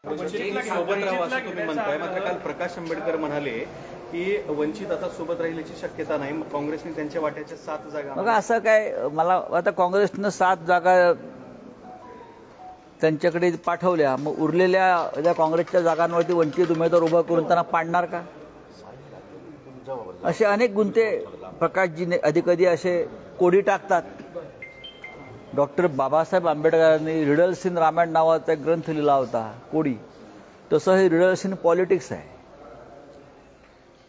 सोबत राहावं असं तुम्ही म्हणताय, मात्र काल प्रकाश आंबेडकर म्हणाले की वंचित आता सोबत राहिल्याची शक्यता नाही, काँग्रेसने त्यांच्या वाट्याच्या 7 जागा. बघा असं काय, मला आता काँग्रेसनं 7 जागा त्यांच्याकडे पाठवल्या, मग उरलेल्या त्या काँग्रेसच्या जागांवरती वंचित उमेदवार उभा करून त्यांना पाडणार का? असे अनेक गुंते प्रकाशजीने कधी असे कोडी टाकतात. डॉक्टर बाबासाहेब आंबेडकरांनी रिडल्स इन रामायण नावाचा एक ग्रंथ लिहिला होता, कोडी. तसं हे रिडल्स इन पॉलिटिक्स आहे.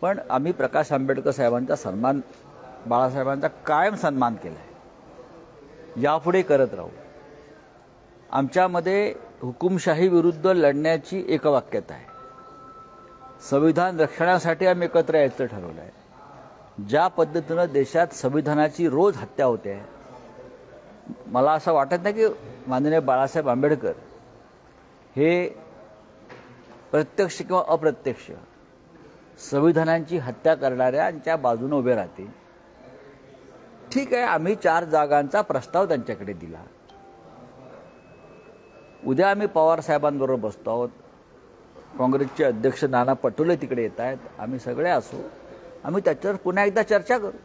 पण आम्ही प्रकाश आंबेडकर साहेबांचा सन्मान, बाळासाहेबांचा कायम सन्मान केला आहे, यापुढे करत राहू. आमच्यामध्ये हुकुमशाही विरुद्ध लढण्याची एकवाक्यता आहे. संविधान रक्षणासाठी आम्ही एकत्र यायचं ठरवलं आहे. ज्या पद्धतीनं देशात संविधानाची रोज हत्या होते, मला असं वाटत नाही की माननीय बाळासाहेब आंबेडकर हे प्रत्यक्ष किंवा अप्रत्यक्ष संविधानाची हत्या करणाऱ्यांच्या बाजूने उभे राहतील. ठीक आहे, आम्ही 4 जागांचा प्रस्ताव त्यांच्याकडे दिला. उद्या आम्ही पवार साहेबांबरोबर बसतो आहोत. काँग्रेसचे अध्यक्ष नाना पटोले तिकडे येत आहेत. आम्ही सगळे असू, आम्ही त्याच्यावर पुन्हा एकदा चर्चा करू.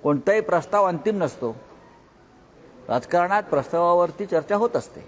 कोणताही प्रस्ताव अंतिम नसतो. राजकारणात प्रस्तावावरती चर्चा होत असते.